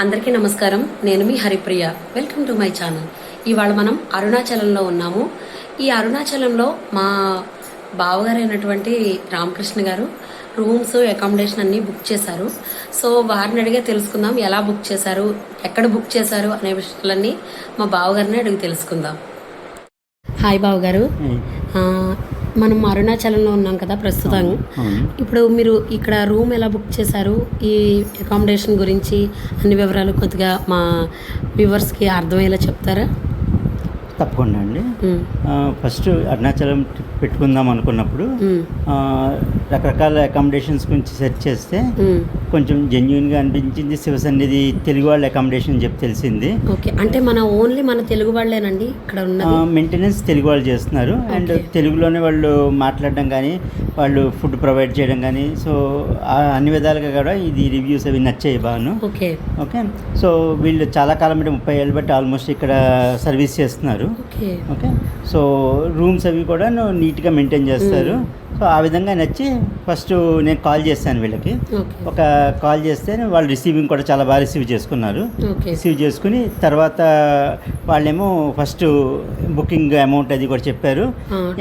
అందరికీ నమస్కారం. నేను మీ Haripriya. Welcome to my channel. ఇవాళ మనం అరుణాచలంలో ఉన్నాము. ఈ అరుణాచలంలో మా బావగారైనటువంటి రామకృష్ణ గారు రూమ్స్ అకామిడేషన్ అన్నీ బుక్ చేశారు. సో వారిని అడిగే తెలుసుకుందాం, ఎలా బుక్ చేశారు, ఎక్కడ బుక్ చేశారు అనే విషయాలన్నీ మా బావగారిని అడిగి తెలుసుకుందాం. హాయ్ బావగారు, మనం అరుణాచలంలో ఉన్నాం కదా ప్రస్తుతం. ఇప్పుడు మీరు ఇక్కడ రూమ్ ఎలా బుక్ చేశారు, ఈ అకామిడేషన్ గురించి అన్ని వివరాలు కొద్దిగా మా వ్యూవర్స్కి అర్థమయ్యేలా చెప్తారా? తప్పకుండా అండి. ఫస్ట్ అరుణాచలం ట్రిప్ పెట్టుకుందాం అనుకున్నప్పుడు రకరకాల అకామిడేషన్స్ గురించి సెర్చ్ చేస్తే కొంచెం జెన్యున్గా అనిపించింది శివసన్నిధి తెలుగు వాళ్ళ అకామిడేషన్ అని చెప్పి తెలిసింది. ఓకే, అంటే మన ఓన్లీ మన తెలుగు వాళ్ళేనండి ఇక్కడ ఉన్నది? మెయింటెనెన్స్ తెలుగు వాళ్ళు చేస్తున్నారు. అండ్ తెలుగులోనే వాళ్ళు మాట్లాడడం కానీ వాళ్ళు ఫుడ్ ప్రొవైడ్ చేయడం కానీ, సో అన్ని విధాలుగా కూడా ఇది రివ్యూస్ అవి నచ్చాయి బాను. ఓకే ఓకే సో వీళ్ళు చాలా కాలం అంటే 30 ఏళ్ళు బట్టి ఆల్మోస్ట్ ఇక్కడ సర్వీస్ చేస్తున్నారు. ఓకే సో రూమ్స్ అవి కూడా నీట్గా మెయింటైన్ చేస్తారు. సో ఆ విధంగా నచ్చి ఫస్ట్ నేను కాల్ చేశాను వీళ్ళకి. ఒక కాల్ చేస్తే వాళ్ళు రిసీవింగ్ కూడా చాలా బాగా రిసీవ్ చేసుకున్నారు. రిసీవ్ చేసుకుని తర్వాత వాళ్ళేమో ఫస్ట్ బుకింగ్ అమౌంట్ అది కూడా చెప్పారు,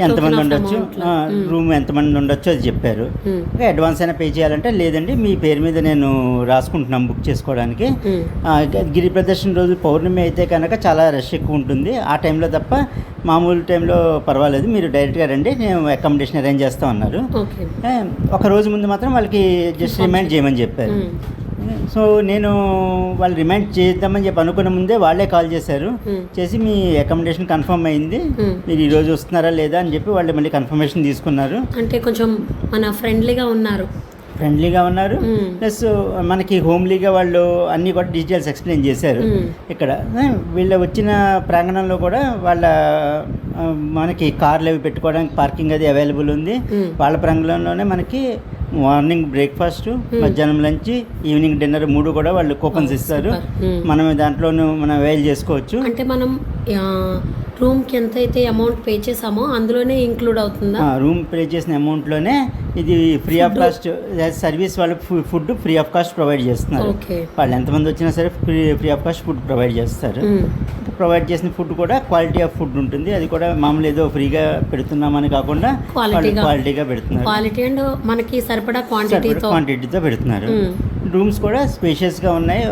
ఎంతమంది ఉండొచ్చు, రూమ్ ఎంతమంది ఉండొచ్చు అది చెప్పారు. అడ్వాన్స్ అయినా పే చేయాలంటే లేదండి మీ పేరు మీద నేను రాసుకుంటున్నాం బుక్ చేసుకోవడానికి. గిరి ప్రదర్శన రోజు పౌర్ణమి అయితే కనుక చాలా రష్ ఎక్కువ ఉంటుంది, ఆ టైంలో తప్ప మామూలు టైంలో పర్వాలేదు, మీరు డైరెక్ట్గా రండి, నేను అకామిడేషన్ అరేంజ్ చేస్తాం అన్నారు. ఒక రోజు ముందు మాత్రం వాళ్ళకి జస్ట్ రిమైండ్ చేయమని చెప్పారు. సో నేను వాళ్ళు రిమైండ్ చేద్దామని చెప్పి అనుకున్న ముందే వాళ్ళే కాల్ చేశారు. చేసి మీ అకామిడేషన్ కన్ఫర్మ్ అయింది, మీరు ఈరోజు వస్తున్నారా లేదా అని చెప్పి వాళ్ళు మళ్ళీ కన్ఫర్మేషన్ తీసుకున్నారు. అంటే కొంచెం మన ఫ్రెండ్లీగా ఉన్నారు ప్లస్ మనకి హోమ్లీగా వాళ్ళు అన్నీ కూడా డీటెయిల్స్ ఎక్స్ప్లెయిన్ చేశారు. ఇక్కడ వీళ్ళ వచ్చిన ప్రాంగణంలో కూడా వాళ్ళ మనకి కార్లు అవి పెట్టుకోవడానికి పార్కింగ్ అది అవైలబుల్ ఉంది. వాళ్ళ ప్రాంగణంలోనే మనకి మార్నింగ్ బ్రేక్ఫాస్ట్, మధ్యాహ్నం లంచ్, ఈవినింగ్ డిన్నర్ 3 కూడా వాళ్ళు కూపన్స్ ఇస్తారు. మనం దాంట్లోనూ మనం అవైల్ చేసుకోవచ్చు. అంటే మనం రూమ్కి ఎంత అయితే అమౌంట్ పే చేసామో అందులోనే ఇంక్లూడ్ అవుతుందా? రూమ్ పే చేసిన అమౌంట్లోనే ఇది ఫ్రీ ఆఫ్ కాస్ట్ సర్వీస్, వాళ్ళు food free of cost provide చేస్తున్నారు. వాళ్ళు ఎంతమంది వచ్చినా సరే free of cost food provide చేస్తారు. ప్రొవైడ్ చేసిన ఫుడ్ కూడా క్వాలిటీ ఆఫ్ ఫుడ్ ఉంటుంది. అది కూడా మామూలు ఏదో ఫ్రీగా పెడుతున్నామని కాకుండా క్వాలిటీగా పెడుతున్నారు. క్వాలిటీ అండ్ మనకి సరిపడా క్వాంటిటీతో పెడుతున్నారు. రూమ్స్ కూడా స్పేషియస్గా ఉన్నాయి.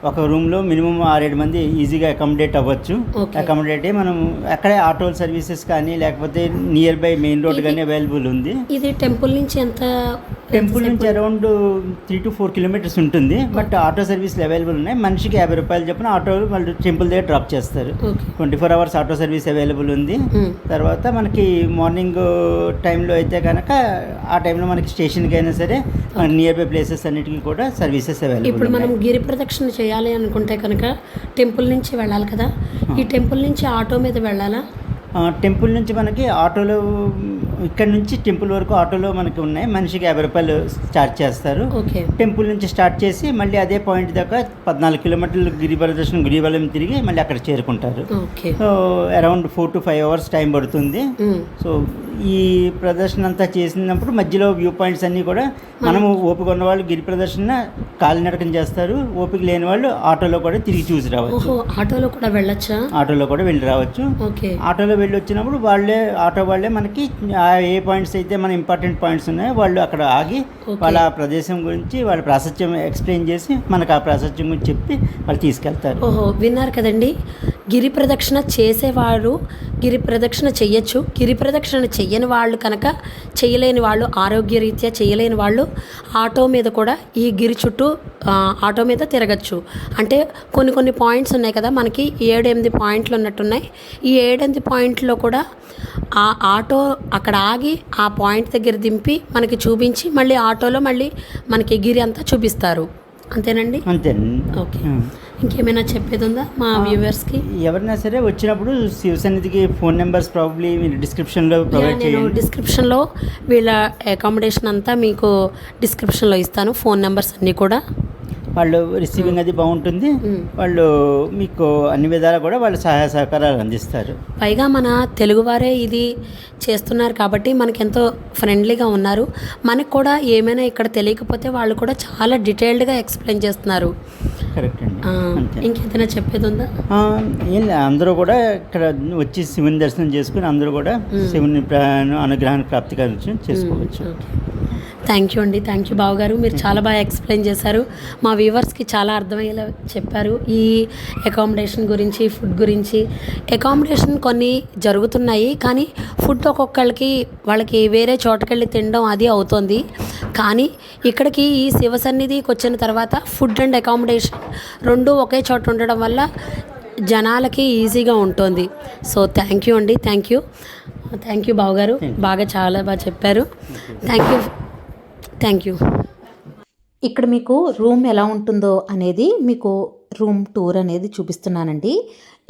ఒక రూమ్లో మినిమం 6-7 మంది ఈజీగా అకామిడేట్ అవ్వచ్చు. అకామిడేట్ మనం అక్కడే ఆటో సర్వీసెస్ కానీ లేకపోతే నియర్ బై మెయిన్ రోడ్ కానీ అవైలబుల్ ఉంది. ఇది టెంపుల్ నుంచి అరౌండ్ 3 to 4 kilometers ఉంటుంది. బట్ ఆటో సర్వీస్లు అవైలబుల్ ఉన్నాయి. మనిషికి 50 రూపాయలు చెప్పిన ఆటో వాళ్ళు టెంపుల్ దగ్గర డ్రాప్ చేస్తారు. 24 hours ఆటో సర్వీస్ అవైలబుల్ ఉంది. తర్వాత మనకి మార్నింగ్ టైంలో అయితే కనుక ఆ టైంలో మనకి స్టేషన్కి అయినా సరే నియర్ బై ప్లేసెస్ అన్నిటికీ కూడా సర్వీసెస్ అవైలబుల్. ఇప్పుడు మనం గిరి ప్రదక్షిణ చేయాలి అనుకుంటే కనుక టెంపుల్ నుంచి వెళ్ళాలి కదా, ఈ టెంపుల్ నుంచి ఆటో మీద వెళ్ళాలా? టెంపుల్ నుంచి మనకి ఆటోలో ఇక్కడ నుంచి టెంపుల్ వరకు ఆటోలో మనకి ఉన్నాయి. మనిషికి 50 రూపాయలు ఛార్జ్ చేస్తారు. టెంపుల్ నుంచి స్టార్ట్ చేసి మళ్ళీ అదే పాయింట్ దాకా 14 kilometers గిరి ప్రదర్శన గిరివలం తిరిగి మళ్ళీ అక్కడ చేరుకుంటారు. So around 4 to 5 hours time పడుతుంది. సో ఈ ప్రదర్శన అంతా చేసినప్పుడు మధ్యలో వ్యూ పాయింట్స్ అన్నీ కూడా మనము ఓపిక ఉన్న వాళ్ళు గిరి ప్రదర్శన కాలినడకం చేస్తారు, ఓపిక లేని వాళ్ళు ఆటోలో కూడా తిరిగి చూసి రావచ్చు. ఆటోలో కూడా వెళ్ళొచ్చా? ఆటోలో కూడా వెళ్ళి రావచ్చు. ఆటోలో వెళ్ళి వచ్చినప్పుడు ఆటో వాళ్ళే మనకి ఏ పాయింట్స్ అయితే మన ఇంపార్టెంట్ పాయింట్స్ ఉన్నాయో వాళ్ళు అక్కడ ఆగి వాళ్ళ ప్రదేశం గురించి వాళ్ళ ప్రాశస్త్యం ఎక్స్ప్లెయిన్ చేసి మనకు ఆ ప్రాశస్త్యం గురించి చెప్పి వాళ్ళు తీసుకెళ్తారు. విన్నారు కదండి, గిరి ప్రదక్షిణ చేసేవాడు గిరి ప్రదక్షిణ చెయ్యొచ్చు, గిరి ప్రదక్షిణ చెయ్యని వాళ్ళు కనుక, చేయలేని వాళ్ళు, ఆరోగ్యరీత్యా చేయలేని వాళ్ళు ఆటో మీద కూడా ఈ గిరి చుట్టూ ఆటో మీద తిరగచ్చు. అంటే కొన్ని పాయింట్స్ ఉన్నాయి కదా, మనకి 7-8 పాయింట్లు ఉన్నట్టున్నాయి. ఈ 7-8 పాయింట్లో కూడా ఆ ఆటో అక్కడ ఆగి ఆ పాయింట్ దగ్గర దింపి మనకి చూపించి మళ్ళీ ఆటోలో మళ్ళీ మనకి గిరి అంతా చూపిస్తారు. అంతేనండి? అంతేనండి. ఓకే, ఇంకేమైనా చెప్పేది ఉందా మా వ్యూవర్స్కి? ఎవరైనా సరే వచ్చినప్పుడు శివసన్నిధికి ఫోన్ నెంబర్స్ ప్రాబబ్లీ మీరు డిస్క్రిప్షన్లో ప్రొవైడ్ చేయండి. డిస్క్రిప్షన్లో వీళ్ళ అకామిడేషన్ అంతా మీకు డిస్క్రిప్షన్లో ఇస్తాను, ఫోన్ నెంబర్స్ అన్నీ కూడా. వాళ్ళు రిసీవింగ్ అది బాగుంటుంది. వాళ్ళు మీకు అన్ని విధాలా కూడా వాళ్ళు సహాయ సహకారాలు అందిస్తారు. పైగా మన తెలుగువారే ఇది చేస్తున్నారు కాబట్టి మనకెంతో ఫ్రెండ్లీగా ఉన్నారు. మనకు కూడా ఏమైనా ఇక్కడ తెలియకపోతే వాళ్ళు కూడా చాలా డీటెయిల్డ్గా ఎక్స్ప్లెయిన్ చేస్తున్నారు. కరెక్ట్ అండి. ఇంకేదైనా చెప్పేది ఉందా? ఏం లేదు, అందరూ కూడా ఇక్కడ వచ్చి శివుని దర్శనం చేసుకుని అందరూ కూడా శివుని అనుగ్రహాన్ని ప్రాప్తిగా చేసుకోవచ్చు. థ్యాంక్ యూ అండి. థ్యాంక్ యూ బావగారు, మీరు చాలా బాగా ఎక్స్ప్లెయిన్ చేశారు. మా వ్యూవర్స్కి చాలా అర్థమయ్యేలా చెప్పారు ఈ అకామిడేషన్ గురించి, ఫుడ్ గురించి. అకామిడేషన్ కొన్ని జరుగుతున్నాయి కానీ ఫుడ్ ఒక్కొక్కళ్ళకి వాళ్ళకి వేరే చోటుకెళ్ళి తినడం అది అవుతుంది. కానీ ఇక్కడికి ఈ శివ సన్నిధికి వచ్చిన తర్వాత ఫుడ్ అండ్ అకామిడేషన్ రెండు ఒకే చోట ఉండడం వల్ల జనాలకి ఈజీగా ఉంటుంది. సో థ్యాంక్ యూ అండి. థ్యాంక్ యూ బావగారు, బాగా చాలా బాగా చెప్పారు. Thank you. ఇక్కడ మీకు రూమ్ ఎలా ఉంటుందో అనేది మీకు రూమ్ టూర్ అనేది చూపిస్తున్నానండి.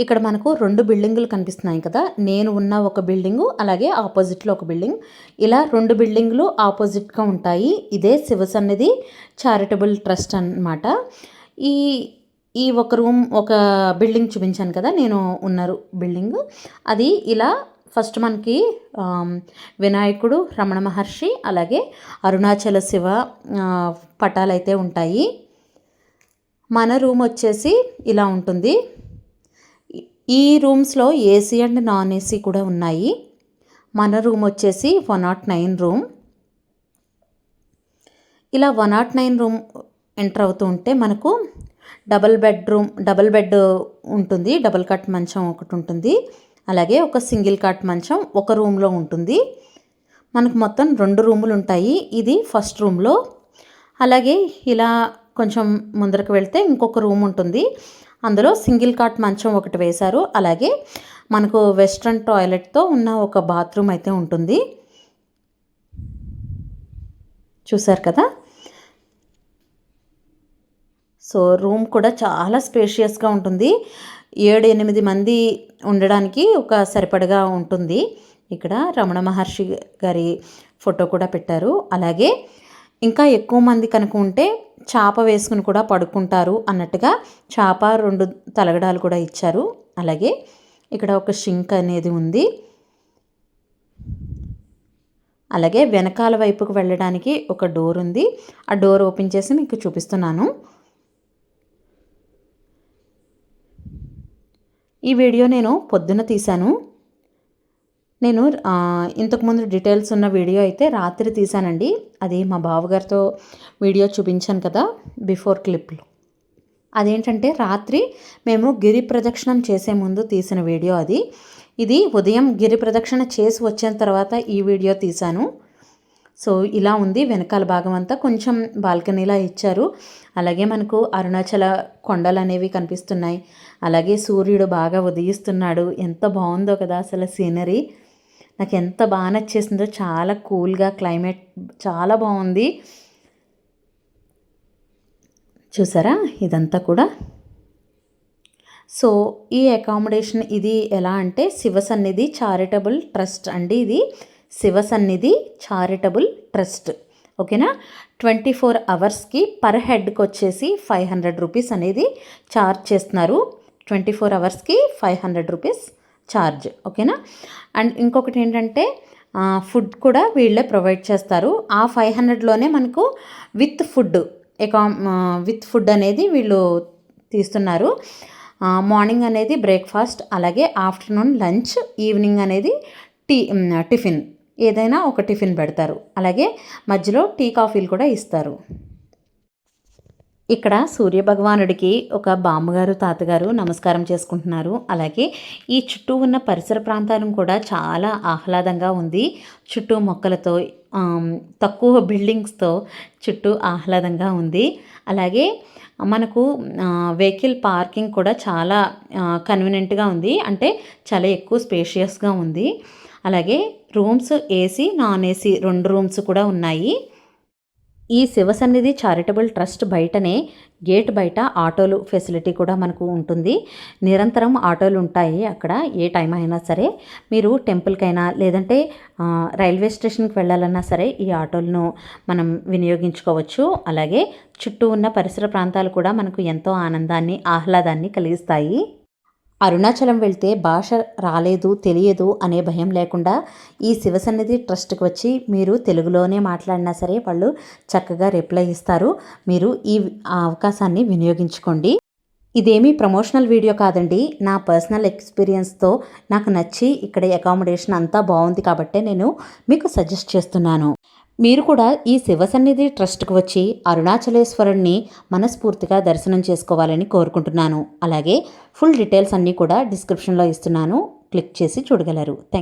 ఇక్కడ మనకు 2 బిల్డింగులు కనిపిస్తున్నాయి కదా. నేను ఉన్న ఒక బిల్డింగు, అలాగే ఆపోజిట్లో ఒక బిల్డింగ్. ఇలా 2 బిల్డింగులు ఆపోజిట్గా ఉంటాయి. ఇదే శివ సన్నిధి చారిటబుల్ ట్రస్ట్ అన్నమాట. ఈ ఒక రూమ్, ఒక బిల్డింగ్ చూపించాను కదా, నేను ఉన్న బిల్డింగ్ అది ఇలా. ఫస్ట్ మనకి వినాయకుడు, రమణ మహర్షి, అలాగే అరుణాచల శివ పటాలు అయితే ఉంటాయి. మన రూమ్ వచ్చేసి ఇలా ఉంటుంది. ఈ రూమ్స్లో ఏసీ అండ్ నాన్ ఏసీ కూడా ఉన్నాయి. మన రూమ్ వచ్చేసి 109 రూమ్. ఇలా 109 రూమ్ ఎంటర్ అవుతూ ఉంటే మనకు డబల్ బెడ్ ఉంటుంది. డబల్ కాట్ మంచం ఒకటి ఉంటుంది. అలాగే ఒక సింగిల్ కాట్ మంచం ఒక రూమ్లో ఉంటుంది. మనకు మొత్తం 2 రూములు ఉంటాయి. ఇది ఫస్ట్ రూమ్లో. అలాగే ఇలా కొంచెం ముందరకు వెళ్తే ఇంకొక రూమ్ ఉంటుంది. అందులో సింగిల్ కాట్ మంచం ఒకటి వేశారు. అలాగే మనకు వెస్ట్రన్ టాయిలెట్తో ఉన్న ఒక బాత్రూమ్ అయితే ఉంటుంది. చూసారు కదా. సో రూమ్ కూడా చాలా స్పేషియస్గా ఉంటుంది. 7-8 మంది ఉండడానికి ఒక సరిపడగా ఉంటుంది. ఇక్కడ రమణ మహర్షి గారి ఫోటో కూడా పెట్టారు. అలాగే ఇంకా ఎక్కువ మంది కనుక ఉంటే చాప వేసుకుని కూడా పడుకుంటారు అన్నట్టుగా చాప 2 తలగడాలు కూడా ఇచ్చారు. అలాగే ఇక్కడ ఒక షింక్ అనేది ఉంది. అలాగే వెనకాల వైపుకు వెళ్ళడానికి ఒక డోర్ ఉంది. ఆ డోర్ ఓపెన్ చేసి మీకు చూపిస్తున్నాను. ఈ వీడియో నేను పొద్దున తీశాను. నేను ఇంతకుముందు డీటెయిల్స్ ఉన్న వీడియో అయితే రాత్రి తీశానండి. అది మా బావగారితో వీడియో చూపించాను కదా బిఫోర్ క్లిప్లో. అదేంటంటే రాత్రి మేము గిరి ప్రదక్షిణం చేసే ముందు తీసిన వీడియో అది. ఇది ఉదయం గిరి ప్రదక్షిణ చేసి వచ్చిన తర్వాత ఈ వీడియో తీశాను. సో ఇలా ఉంది. వెనకాల భాగం అంతా కొంచెం బాల్కనీలా ఇచ్చారు. అలాగే మనకు అరుణాచల కొండలు అనేవి కనిపిస్తున్నాయి. అలాగే సూర్యుడు బాగా ఉదయిస్తున్నాడు. ఎంత బాగుందో కదా అసలు సీనరీ. నాకు ఎంత బాగా నచ్చేసిందో. చాలా కూల్గా, క్లైమేట్ చాలా బాగుంది. చూసారా ఇదంతా కూడా. సో ఈ అకామిడేషన్ ఇది ఎలా అంటే శివ సన్నిధి చారిటబుల్ ట్రస్ట్ అండి. ఇది శివ సన్నిధి చారిటబుల్ ట్రస్ట్. ఓకేనా. 24 అవర్స్కి పర్ హెడ్కి వచ్చేసి 500 రూపీస్ అనేది ఛార్జ్ చేస్తున్నారు. 24 అవర్స్కి 500 రూపీస్ ఛార్జ్. ఓకేనా. అండ్ ఇంకొకటి ఏంటంటే ఫుడ్ కూడా వీళ్ళే ప్రొవైడ్ చేస్తారు. ఆ 500లోనే మనకు విత్ ఫుడ్ అనేది వీళ్ళు తీస్తున్నారు. మార్నింగ్ అనేది బ్రేక్ఫాస్ట్, అలాగే ఆఫ్టర్నూన్ లంచ్, ఈవినింగ్ అనేది టిఫిన్, ఏదైనా ఒక టిఫిన్ పెడతారు. అలాగే మధ్యలో టీ కాఫీలు కూడా ఇస్తారు. ఇక్కడ సూర్యభగవానుడికి ఒక బామ్మగారు, తాతగారు నమస్కారం చేసుకుంటున్నారు. అలాగే ఈ చుట్టూ ఉన్న పరిసర ప్రాంతాలను కూడా చాలా ఆహ్లాదంగా ఉంది. చుట్టూ మొక్కలతో, తక్కువ బిల్డింగ్స్తో చుట్టూ ఆహ్లాదంగా ఉంది. అలాగే మనకు వెహికల్ పార్కింగ్ కూడా చాలా కన్వీనియంట్గా ఉంది. అంటే చాలా ఎక్కువ స్పేషియస్గా ఉంది. అలాగే rooms AC, non AC 2 rooms కూడా ఉన్నాయి. ఈ శివసన్నిధి చారిటబుల్ ట్రస్ట్ బయటనే గేట్ బయట ఆటోలు ఫెసిలిటీ కూడా మనకు ఉంటుంది. నిరంతరం ఆటోలు ఉంటాయి అక్కడ. ఏ టైం అయినా సరే మీరు టెంపుల్కైనా లేదంటే రైల్వే స్టేషన్కి వెళ్ళాలన్నా సరే ఈ ఆటోలను మనం వినియోగించుకోవచ్చు. అలాగే చుట్టూ ఉన్న పరిసర ప్రాంతాలు కూడా మనకు ఎంతో ఆనందాన్ని ఆహ్లాదాన్ని కలిగిస్తాయి. అరుణాచలం వెళ్తే భాష రాలేదు తెలియదు అనే భయం లేకుండా ఈ శివసన్నిధి ట్రస్ట్కి వచ్చి మీరు తెలుగులోనే మాట్లాడినా సరే వాళ్ళు చక్కగా రిప్లై ఇస్తారు. మీరు ఈ అవకాశాన్ని వినియోగించుకోండి. ఇదేమీ ప్రమోషనల్ వీడియో కాదండి. నా పర్సనల్ ఎక్స్పీరియన్స్తో నాకు నచ్చి ఇక్కడ అకామిడేషన్ అంతా బాగుంది కాబట్టే నేను మీకు సజెస్ట్ చేస్తున్నాను. మీరు కూడా ఈ శివసన్నిధి ట్రస్ట్కి వచ్చి అరుణాచలేశ్వరుణ్ణి మనస్ఫూర్తిగా దర్శనం చేసుకోవాలని కోరుకుంటున్నాను. అలాగే ఫుల్ డీటెయిల్స్ అన్నీ కూడా డిస్క్రిప్షన్లో ఇస్తున్నాను. క్లిక్ చేసి చూడగలరు. థ్యాంక్